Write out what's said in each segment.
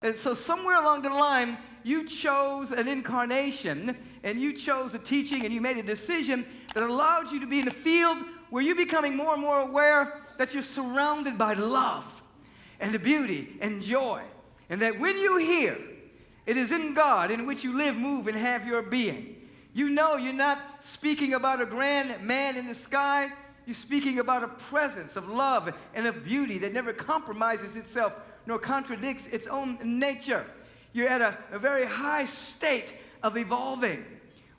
And so somewhere along the line, you chose an incarnation, and you chose a teaching, and you made a decision that allowed you to be in a field where you're becoming more and more aware that you're surrounded by love and the beauty and joy. And that when you hear, it is in God in which you live, move, and have your being. You know you're not speaking about a grand man in the sky. You're speaking about a presence of love and of beauty that never compromises itself nor contradicts its own nature. You're at a very high state of evolving,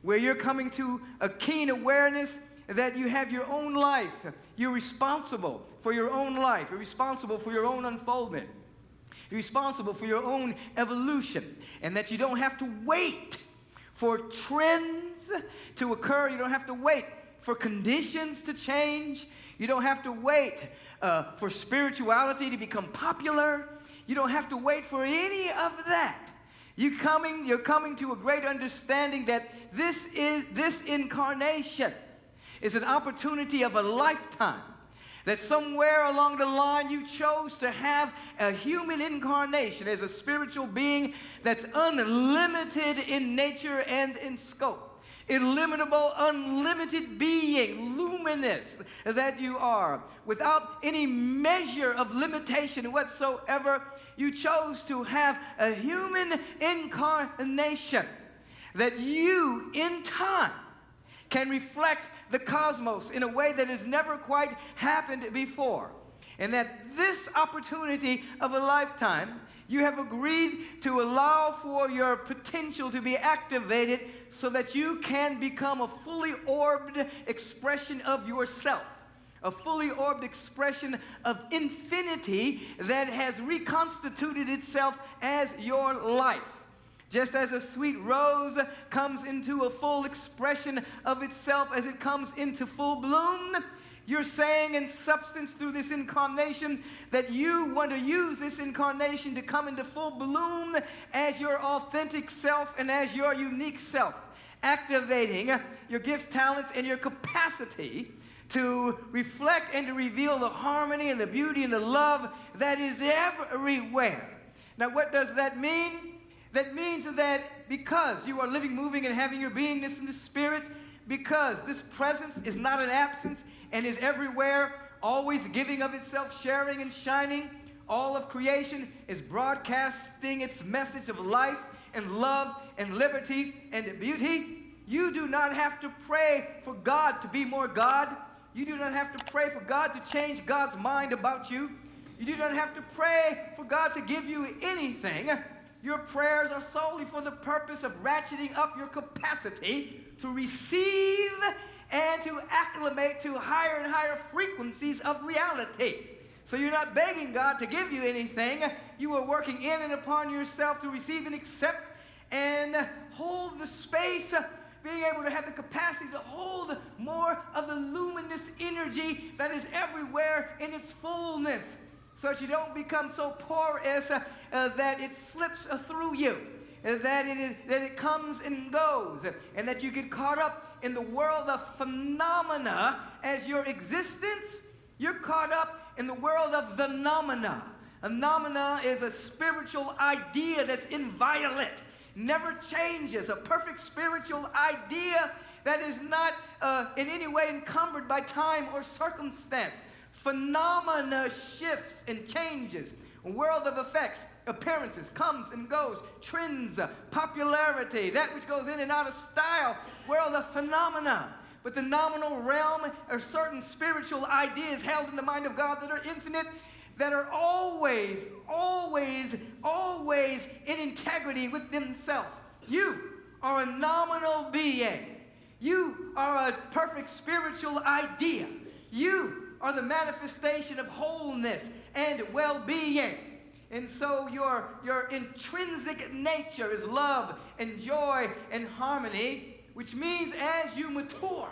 where you're coming to a keen awareness that you have your own life. You're responsible for your own life. You're responsible for your own unfoldment. You're responsible for your own evolution, and that you don't have to wait for trends to occur. You don't have to wait for conditions to change. You don't have to wait for spirituality to become popular. You don't have to wait for any of that. You're coming to a great understanding that this incarnation is an opportunity of a lifetime. That somewhere along the line you chose to have a human incarnation as a spiritual being that's unlimited in nature and in scope. Illimitable, unlimited being, luminous that you are. Without any measure of limitation whatsoever, you chose to have a human incarnation. That you, in time, can reflect the cosmos in a way that has never quite happened before. And that this opportunity of a lifetime, you have agreed to allow for your potential to be activated so that you can become a fully orbed expression of yourself. A fully orbed expression of infinity that has reconstituted itself as your life. Just as a sweet rose comes into a full expression of itself as it comes into full bloom, you're saying in substance through this incarnation that you want to use this incarnation to come into full bloom as your authentic self and as your unique self, activating your gifts, talents, and your capacity to reflect and to reveal the harmony and the beauty and the love that is everywhere. Now, what does that mean? That means that because you are living, moving, and having your beingness in the Spirit, because this presence is not an absence and is everywhere, always giving of itself, sharing and shining, all of creation is broadcasting its message of life and love and liberty and beauty. You do not have to pray for God to be more God. You do not have to pray for God to change God's mind about you. You do not have to pray for God to give you anything. Your prayers are solely for the purpose of ratcheting up your capacity to receive and to acclimate to higher and higher frequencies of reality. So you're not begging God to give you anything. You are working in and upon yourself to receive and accept and hold the space, being able to have the capacity to hold more of the luminous energy that is everywhere in its fullness, so that you don't become so porous that it slips through you, that it comes and goes, and that you get caught up in the world of phenomena as your existence. You're caught up in the world of the nomina. A nomina is a spiritual idea that's inviolate, never changes, a perfect spiritual idea that is not in any way encumbered by time or circumstance. Phenomena shifts and changes. A world of effects, appearances, comes and goes, trends, popularity, that which goes in and out of style, world of phenomena. But the nominal realm are certain spiritual ideas held in the mind of God that are infinite, that are always, always, always in integrity with themselves. You are a nominal being. You are a perfect spiritual idea. You are the manifestation of wholeness and well-being. And so your intrinsic nature is love and joy and harmony, which means as you mature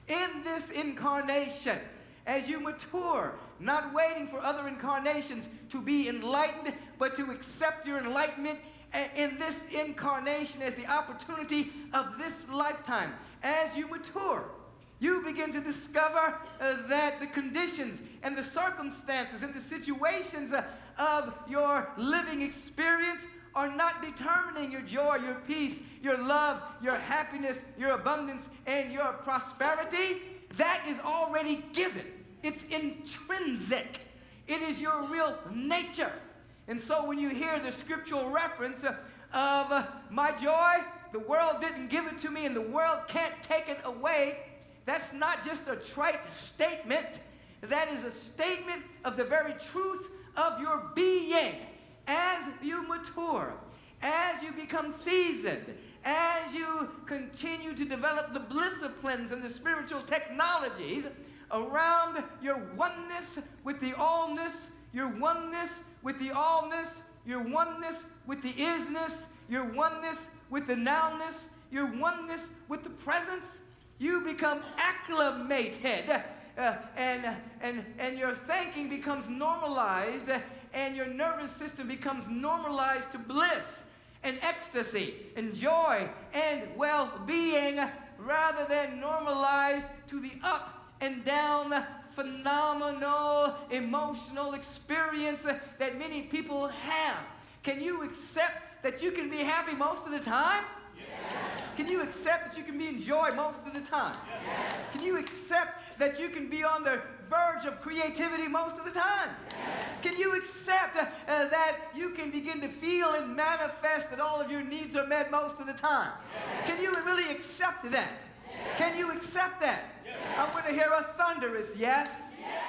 in this incarnation, as you mature, not waiting for other incarnations to be enlightened, but to accept your enlightenment in this incarnation as the opportunity of this lifetime. As you mature, You begin to discover that the conditions and the circumstances and the situations of your living experience are not determining your joy, your peace, your love, your happiness, your abundance, and your prosperity. That is already given. It's intrinsic. It is your real nature. And so when you hear the scriptural reference of my joy, the world didn't give it to me and the world can't take it away, that's not just a trite statement. That is a statement of the very truth of your being. As you mature, as you become seasoned, as you continue to develop the disciplines and the spiritual technologies around your oneness with the allness, your oneness with the allness, your oneness with the isness, your oneness with the nowness, your oneness with the presence, you become acclimated, and your thinking becomes normalized, and your nervous system becomes normalized to bliss and ecstasy and joy and well-being, rather than normalized to the up and down phenomenal emotional experience that many people have. Can you accept that you can be happy most of the time? Yes. Can you accept that you can be in joy most of the time? Yes. Can you accept that you can be on the verge of creativity most of the time? Yes. Can you accept that you can begin to feel and manifest that all of your needs are met most of the time? Yes. Can you really accept that? Yes. Can you accept that? Yes. I want to hear a thunderous yes. Yes.